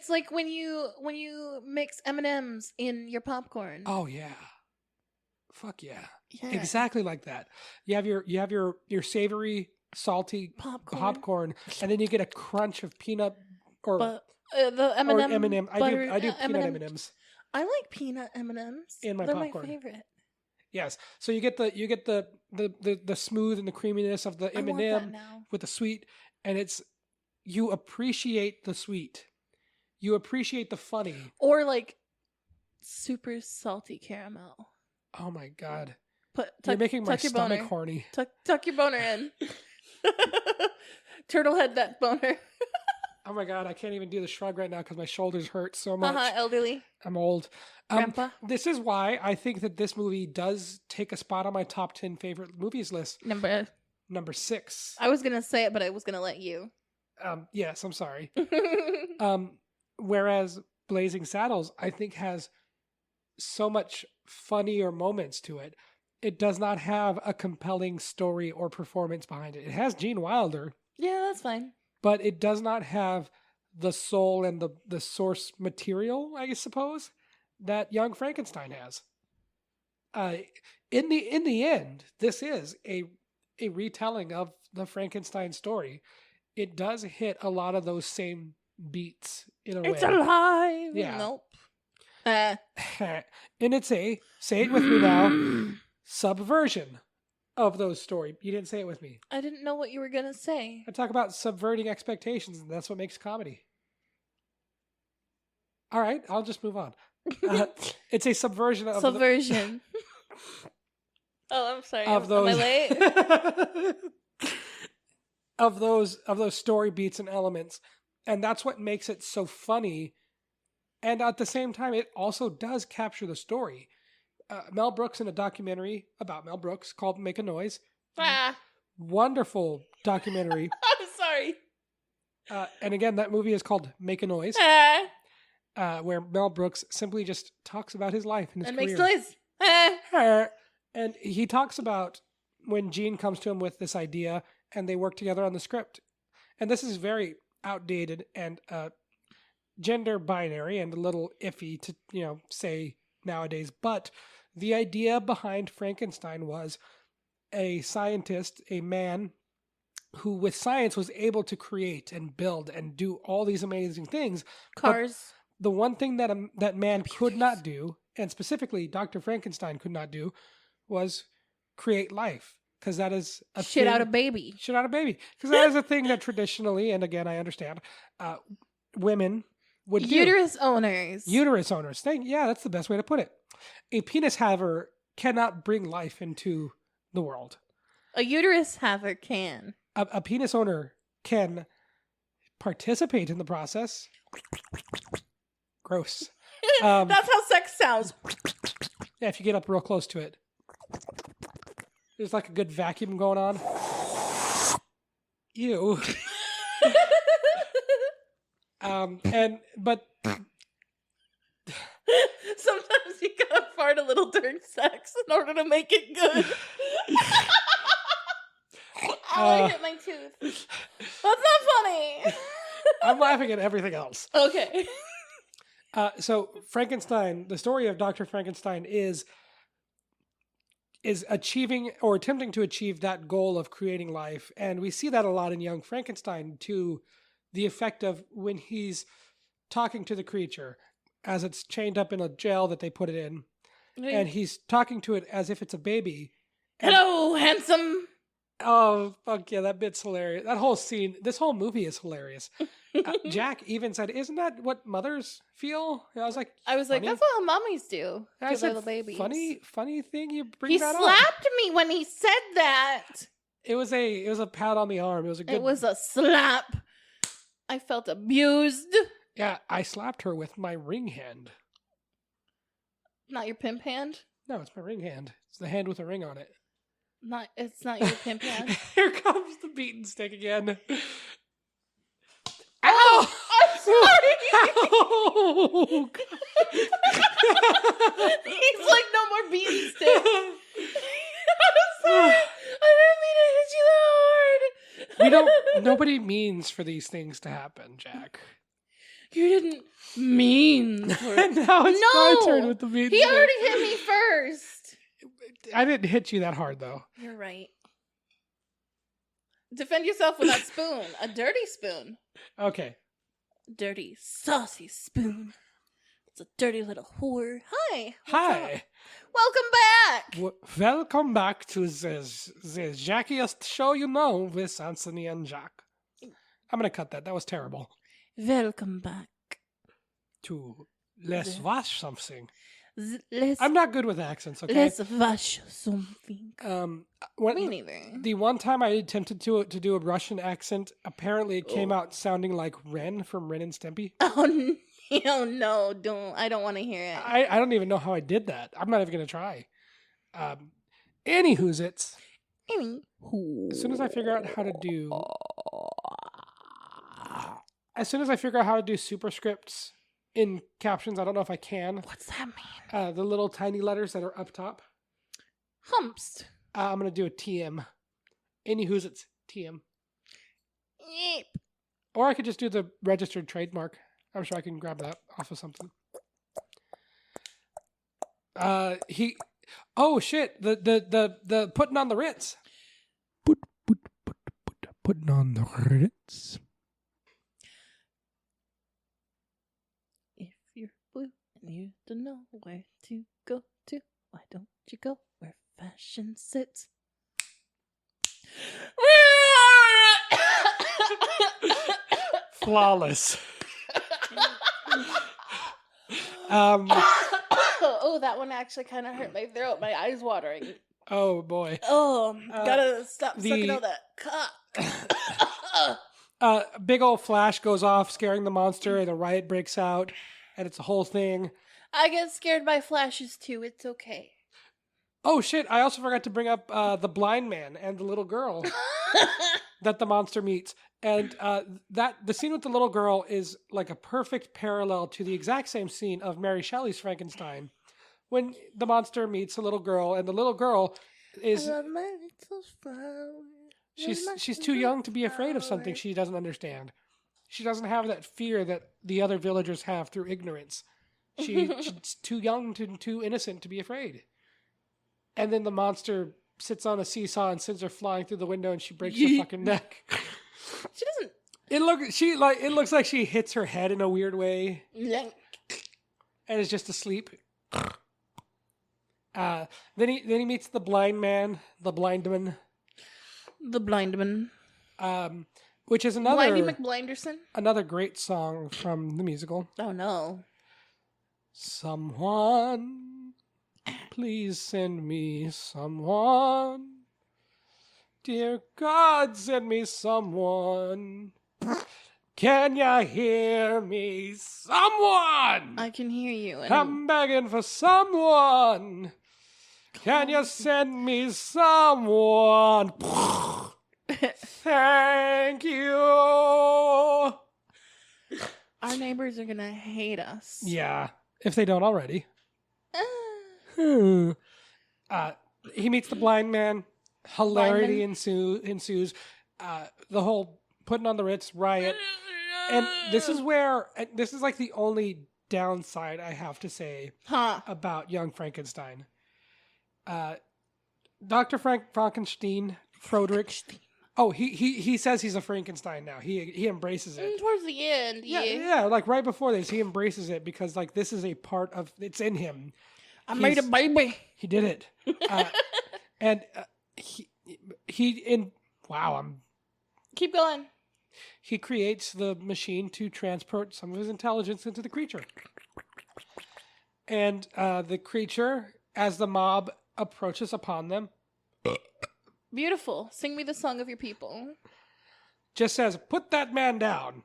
like when you mix M&Ms in your popcorn. Oh yeah, fuck yeah, exactly like that. You have your savory, salty popcorn, and then you get a crunch of peanut or the M&M. Or M&M. I do peanut M&Ms. I like peanut M&Ms. In my They're popcorn. my favorite. Yes. So you get the smooth and the creaminess of the M&M with the sweet, and you appreciate the sweet. You appreciate the funny. Or like super salty caramel. Oh my god. You're making my stomach horny. Tuck your boner in. Turtle head that boner. Oh my god, I can't even do the shrug right now because my shoulders hurt so much. Elderly. I'm old. Grandpa. This is why I think that this movie does take a spot on my top 10 favorite movies list. Number 6. I was gonna say it, but I was gonna let you. Yes, I'm sorry. Whereas Blazing Saddles, I think, has so much funnier moments to it. It does not have a compelling story or performance behind it. It has Gene Wilder. Yeah, that's fine. But it does not have the soul and the source material, I suppose, that Young Frankenstein has. In the end, this is a retelling of the Frankenstein story. It does hit a lot of those same beats in a way. It's alive. Yeah. Nope. And it's say it with me now, subversion of those stories. You didn't say it with me. I didn't know what you were gonna say. I talk about subverting expectations, and that's what makes comedy. All right, I'll just move on. It's a subversion of subversion. Oh, I'm sorry. Of those, am I late? of those story beats and elements, and that's what makes it so funny. And at the same time, it also does capture the story. Mel Brooks in a documentary about Mel Brooks called "Make a Noise." Wonderful documentary. I'm sorry. And again, that movie is called "Make a Noise," where Mel Brooks simply just talks about his life and his career. Makes noise. And he talks about when Gene comes to him with this idea, and they work together on the script. And this is very outdated and gender binary and a little iffy to say nowadays, but the idea behind Frankenstein was a scientist, a man who with science was able to create and build and do all these amazing things. Cars. But the one thing that man could not do, and specifically Dr. Frankenstein could not do, was create life. Because that is a shit out of baby. Shit out of baby. Because that is a thing that traditionally, and again I understand, women would do. Uterus owners. Yeah, that's the best way to put it. A penis haver cannot bring life into the world. A uterus haver can. A penis owner can participate in the process. Gross. That's how sex sounds. Yeah, if you get up real close to it. There's like a good vacuum going on. Ew. But sometimes you gotta fart a little during sex in order to make it good. I hit my tooth. That's not funny. I'm laughing at everything else. Okay. So Frankenstein, the story of Dr. Frankenstein is achieving or attempting to achieve that goal of creating life. And we see that a lot in Young Frankenstein, to the effect of when he's talking to the creature as it's chained up in a jail that they put it in. Wait. And he's talking to it as if it's a baby. Hello, handsome. Oh, fuck yeah, that bit's hilarious. That whole scene, this whole movie is hilarious. Jack even said, isn't that what mothers feel? And I was like, that's what mommies do I to said, little babies. Funny thing you bring He that up. slapped me when he said that. It was a pat on the arm. It was a slap. I felt abused. Yeah, I slapped her with my ring hand. Not your pimp hand? No, it's my ring hand. It's the hand with a ring on it. It's not your pimp hand. Here comes the beaten stick again. Oh, I'm sorry. Oh, He's like, no more beaten stick. I'm sorry. I didn't mean to hit you that hard. Nobody means for these things to happen, Jack. You didn't mean for it. Now it's my turn with the beaten He stick. already hit me first. I didn't hit you that hard, though. You're right. Defend yourself with that spoon. A dirty spoon. Okay. Dirty, saucy spoon. It's a dirty little whore. Hi. Hi. Welcome back. Welcome back to the jackiest show you know with Anthony and Jac. I'm going to cut that. That was terrible. Welcome back. To Let's Watch Something. Let's I'm not good with accents, okay? Let's watch something. Me neither. The one time I attempted to do a Russian accent, apparently it came out sounding like Ren from Ren and Stimpy. Oh no, don't. I don't want to hear it. I don't even know how I did that. I'm not even going to try. Anywho's it's. Anywho. As soon as I figure out how to do superscripts in captions, I don't know if I can. What's that mean? The little tiny letters that are up top. Humps. I'm going to do a TM. Anywho's it's TM. Yep. Or I could just do the registered trademark. I'm sure I can grab that off of something. Oh shit! The putting on the Ritz. Putting on the Ritz. If you're blue and you don't know where to go to, why don't you go where fashion sits? Flawless. Oh, that one actually kind of hurt my throat. My eyes watering. Oh boy. Oh, gotta stop sucking all that cock. Big old flash goes off, scaring the monster, and a riot breaks out, and it's a whole thing. I get scared by flashes too. It's okay. Oh shit! I also forgot to bring up the blind man and the little girl that the monster meets, and the scene with the little girl is like a perfect parallel to the exact same scene of Mary Shelley's Frankenstein, when the monster meets a little girl, and the little girl is I love my little flower. she's too young to be afraid of something she doesn't understand. She doesn't have that fear that the other villagers have through ignorance. She's too young, too innocent to be afraid. And then the monster sits on a seesaw and sends her flying through the window, and she breaks her fucking neck. She doesn't. It looks like she hits her head in a weird way, and is just asleep. Then he meets the blind man, the blindman, which is Blindy McBlinderson. Another great song from the musical. Oh no! Someone, please send me someone Dear God, send me someone. Can ya hear me? Someone! I can hear you. And I'm begging for someone. Can you send me someone? Thank you. our neighbors are gonna hate us. Yeah, if they don't already. He meets the blind man. Hilarity ensues. The whole putting on the Ritz riot. And this is like the only downside I have to say about Young Frankenstein. Dr. Frankenstein, Froderick. Oh, he says he's a Frankenstein now. He embraces it. Towards the end, yeah, like right before this, he embraces it because like this is a part of it's in him. I made a baby. He did it, and Keep going. He creates the machine to transport some of his intelligence into the creature, and the creature, as the mob approaches upon them, beautiful. Sing me the song of your people. Just says, "Put that man down."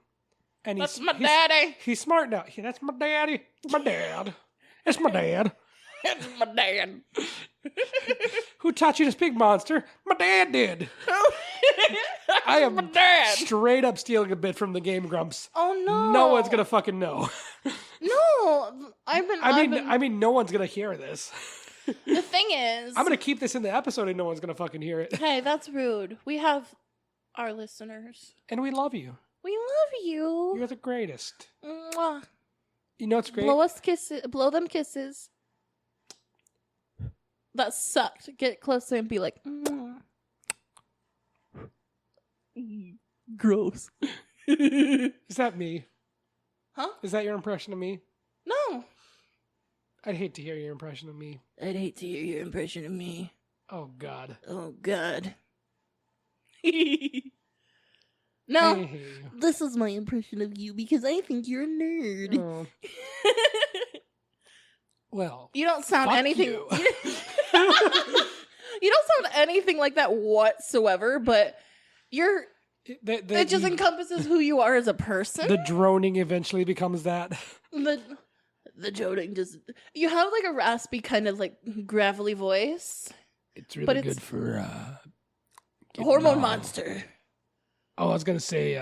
And that's my daddy. He's smart now. That's my daddy. My dad. It's my dad. It's my dad. Who taught you to speak, monster? My dad did. I am my dad. Straight up stealing a bit from the Game Grumps. Oh no! No one's gonna fucking know. No, I mean, no one's gonna hear this. The thing is, I'm gonna keep this in the episode, and no one's gonna fucking hear it. Hey, that's rude. We have our listeners, and we love you. We love you. You're the greatest. Mwah. You know what's great? Blow them kisses. That sucked. Get closer and be like, mwah. Gross. Is that me? Huh? Is that your impression of me? No. I'd hate to hear your impression of me. I'd hate to hear your impression of me. Oh, God. Oh, God. No, this is my impression of you because I think you're a nerd. Oh. Well, you don't sound anything. You. You don't sound anything like that whatsoever, but you're. It just encompasses who you are as a person. The droning eventually becomes that. The droning just. You have like a raspy kind of like gravelly voice. It's really good for hormone monster. Oh, I was gonna say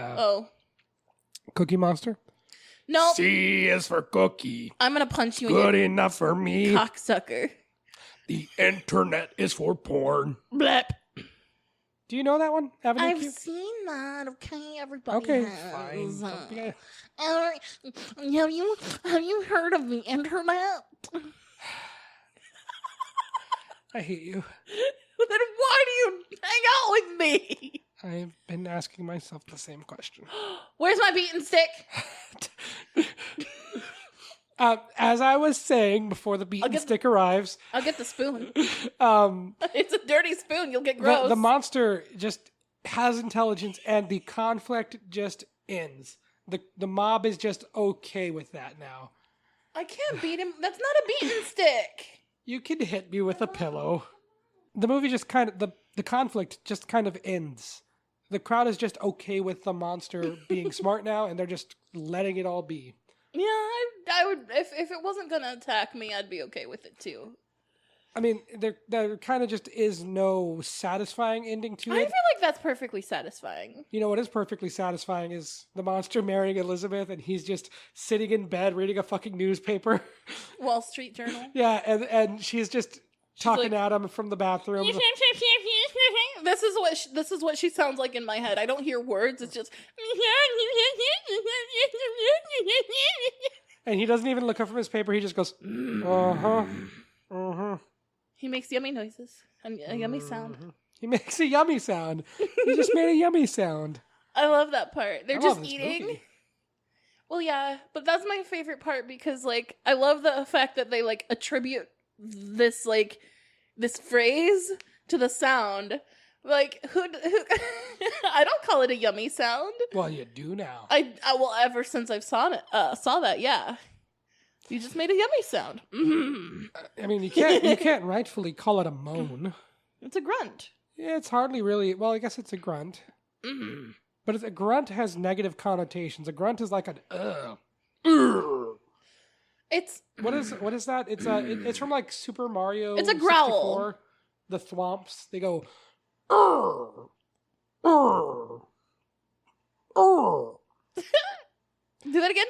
Cookie Monster. No. C is for cookie. I'm gonna punch you. Good enough for me. Cocksucker. The internet is for porn. Blep. Do you know that one? I've seen that. Okay, everybody. Okay, has. fine. Have you heard of the internet? I hate you. Then why do you hang out with me? I've been asking myself the same question. Where's my beaten stick? As I was saying before the beaten stick arrives, I'll get the spoon. It's a dirty spoon. You'll get gross. The monster just has intelligence, and the conflict just ends. The mob is just okay with that now. I can't beat him. That's not a beaten stick. You can hit me with a pillow. The movie just kind of the conflict just kind of ends. The crowd is just okay with the monster being smart now, and they're just letting it all be. Yeah, I would. If it wasn't gonna attack me, I'd be okay with it too. I mean, there kind of just is no satisfying ending to it. I feel like that's perfectly satisfying. You know what is perfectly satisfying is the monster marrying Elizabeth, and he's just sitting in bed reading a fucking newspaper. Wall Street Journal. Yeah, and she's just talking at him from the bathroom. This is what she sounds like in my head. I don't hear words. It's just. And he doesn't even look up from his paper. He just goes, He makes yummy noises. A yummy sound. He makes a yummy sound. He just made a yummy sound. I love that part. They're just eating. Movie. Well, yeah, but that's my favorite part because, like, I love the fact that they, like, attribute this phrase to the sound. Like, who I don't call it a yummy sound. Well, you do now. I well, ever since I've saw that, yeah. You just made a yummy sound. I mean, you can't rightfully call it a moan. It's a grunt. It's hardly really. Well, I guess it's a grunt. But a grunt has negative connotations. A grunt is like an It's what is that? It's from like Super Mario. It's a growl. 64. The thwomps, they go. Do that again.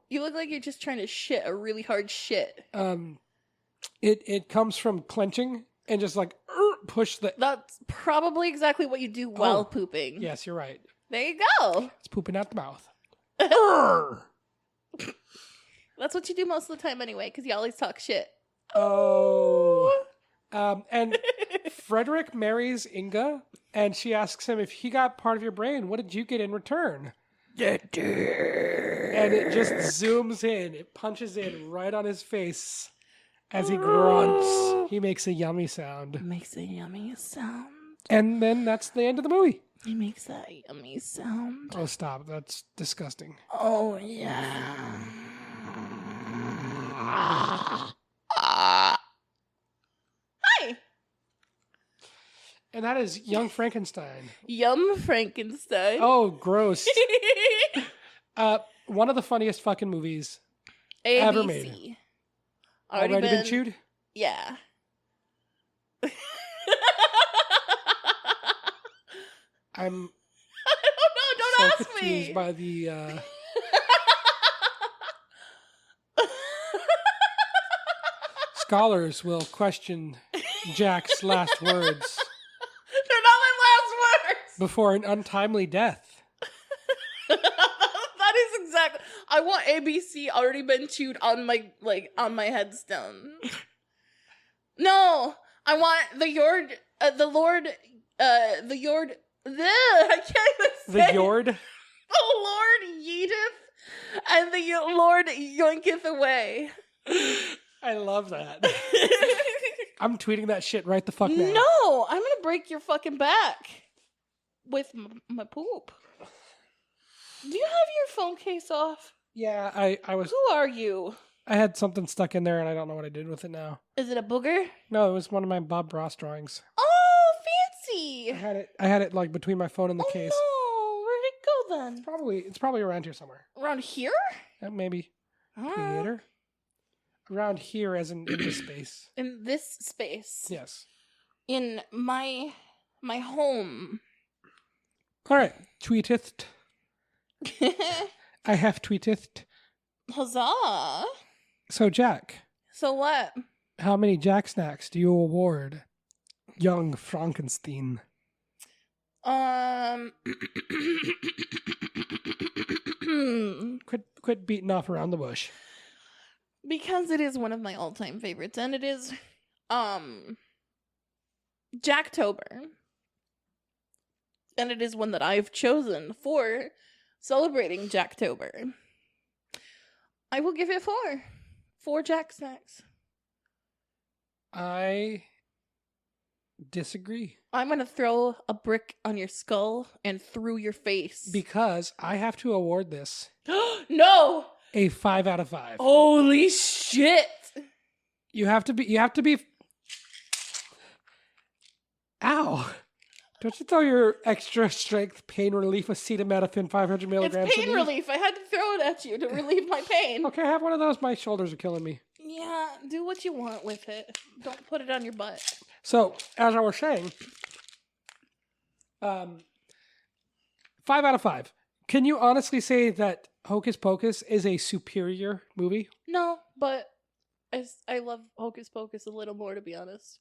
You look like you're just trying to shit a really hard shit. It comes from clenching and just like push the. That's probably exactly what you do while pooping. Yes, you're right. There you go. It's pooping out the mouth. That's what you do most of the time anyway, because you always talk shit. Oh. And Frederick marries Inga, and she asks him if he got part of your brain, what did you get in return? And it just zooms in. It punches in right on his face as he grunts. He makes a yummy sound. Makes a yummy sound. And then that's the end of the movie. He makes that yummy sound. Oh, stop. That's disgusting. Oh, yeah. Hi. And that is Young Frankenstein. Yum Frankenstein. Oh, gross. One of the funniest fucking movies ever made. Already been chewed? Yeah. I'm I don't know, don't so ask confused me. by the scholars will question Jack's last words They're not my last words. before an untimely death. That is exactly. I want ABC already been chewed on my headstone. No, I want the Yord, the Lord, the Yord. I can't even say The Yord? The Lord yeeteth, and the Lord yoinketh away. I love that. I'm tweeting that shit right the fuck now. No, I'm gonna break your fucking back with my poop. Do you have your phone case off? Yeah, I was. Who are you? I had something stuck in there and I don't know what I did with it now. Is it a booger? No, it was one of my Bob Ross drawings. Oh, fancy! I had it like between my phone and the case. Oh, where'd it go then? It's probably around here somewhere. Around here? Maybe. Creator. Around here, as in this space. In this space. Yes. In my home. All right. Tweeteth. I have tweeteth. Huzzah! So, Jack. So what? How many Jack Snacks do you award Young Frankenstein? Quit beating off around the bush. Because it is one of my all-time favorites, and it is, Jacktober. And it is one that I've chosen for celebrating Jacktober. I will give it 4. 4 Jack Snacks. I disagree. I'm going to throw a brick on your skull and through your face. Because I have to award this No! a 5 out of 5. Holy shit! You have to be Ow. Don't you throw your extra strength pain relief acetaminophen 500 milligrams? It's pain relief. I had to throw it at you to relieve my pain. Okay, I have one of those. My shoulders are killing me. Yeah, do what you want with it. Don't put it on your butt. So, as I was saying, 5 out of 5. Can you honestly say that Hocus Pocus is a superior movie? No, but I love Hocus Pocus a little more, to be honest.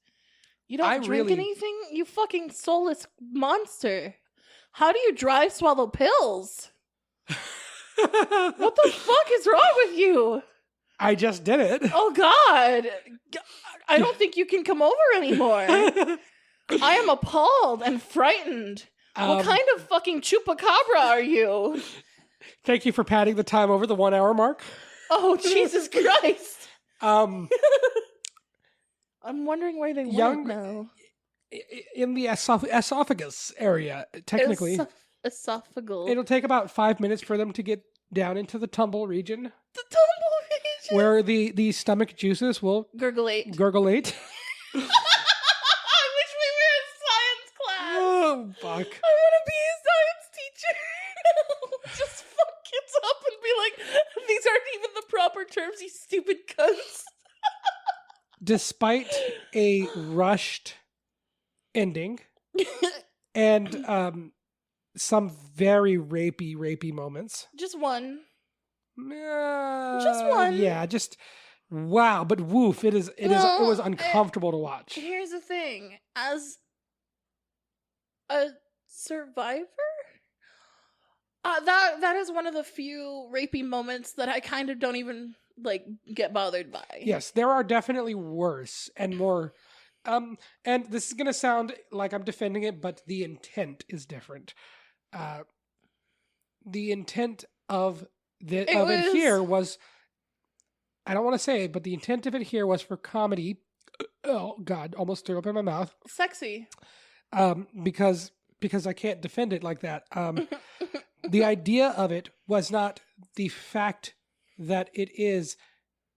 You don't drink anything? You fucking soulless monster. How do you dry swallow pills? What the fuck is wrong with you? I just did it. Oh, God. I don't think you can come over anymore. I am appalled and frightened. What kind of fucking chupacabra are you? Thank you for padding the time over the 1 hour mark. Oh, Jesus Christ. I'm wondering where they went now. In the esophagus area, technically. Esophageal. It'll take about 5 minutes for them to get down into the tumble region. The tumble region? Where the stomach juices will gurglate. Gurglate. I wish Oh, fuck. I want to be a science teacher. Just fuck kids up and be like, these aren't even the proper terms, you stupid cunts. Despite a rushed ending and some very rapey moments. Just one. Just one. Yeah, just wow. But woof, it was uncomfortable to watch. Here's the thing. As a survivor, that is one of the few rapey moments that I kind of don't even like get bothered by. Yes, there are definitely worse and more. And this is gonna sound like I'm defending it, but the intent is different. The intent of it here was, I don't want to say it, but the intent of it here was for comedy. Oh God, almost threw up in my mouth. Sexy. Because I can't defend it like that. The idea of it was not the fact that it is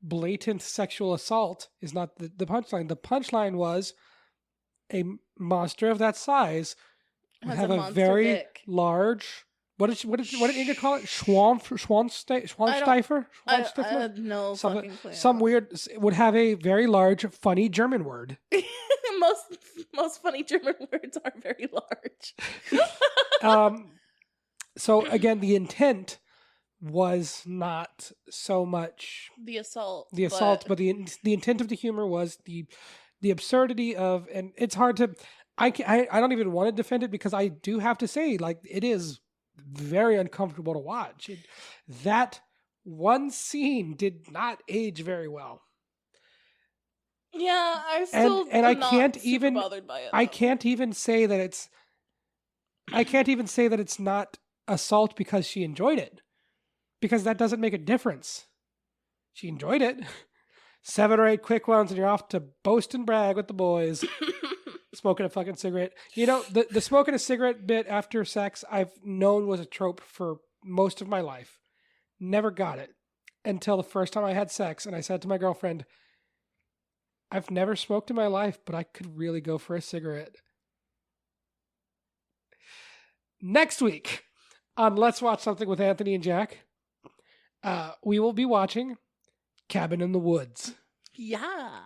blatant sexual assault is not the punchline. The punchline was a monster of that size would have a very dick. Large. What did Inga call it? Schwansteifer? No fucking clue. Some weird would have a very large, funny German word. most funny German words are very large. So again, the intent was not so much the assault, but the intent of the humor was the absurdity of, and it's hard to, I don't even want to defend it because I do have to say, like, it is very uncomfortable to watch. That one scene did not age very well. Yeah, I still and I can't even bothered by it. I can't even say that it's not assault because she enjoyed it. Because that doesn't make a difference. She enjoyed it. 7 or 8 quick ones and you're off to boast and brag with the boys. Smoking a fucking cigarette. You know, the smoking a cigarette bit after sex I've known was a trope for most of my life. Never got it. Until the first time I had sex and I said to my girlfriend, I've never smoked in my life, but I could really go for a cigarette. Next week on Let's Watch Something with Anthony and Jac, we will be watching Cabin in the Woods. Yeah.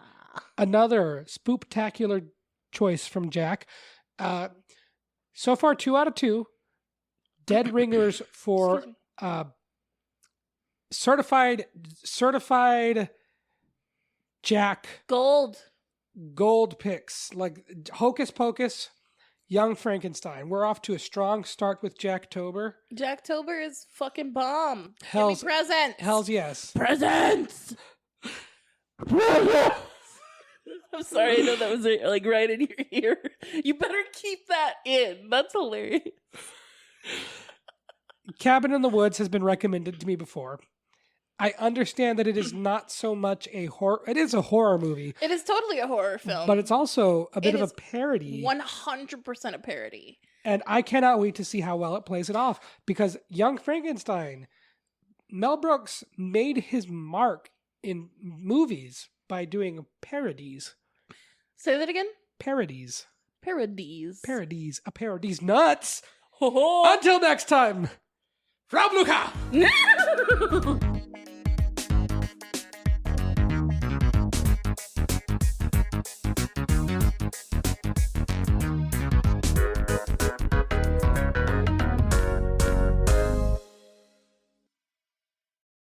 Another spooktacular choice from Jac. So far, 2 out of 2. Dead ringers for certified Jac gold picks, like Hocus Pocus, Young Frankenstein. We're off to a strong start with Jacktober. Jacktober is fucking bomb. Give me presents. Hells yes. Presents. I'm sorry, I know that was like right in your ear. You better keep that in. That's hilarious. Cabin in the Woods has been recommended to me before. I understand that it is not so much a horror. It is a horror movie. It is totally a horror film. But it's also a bit of a parody. 100% a parody. And I cannot wait to see how well it plays it off. Because Young Frankenstein, Mel Brooks made his mark in movies by doing parodies. Say that again? Parodies. Parodies. A parody's nuts. Until next time, Frau Blucher!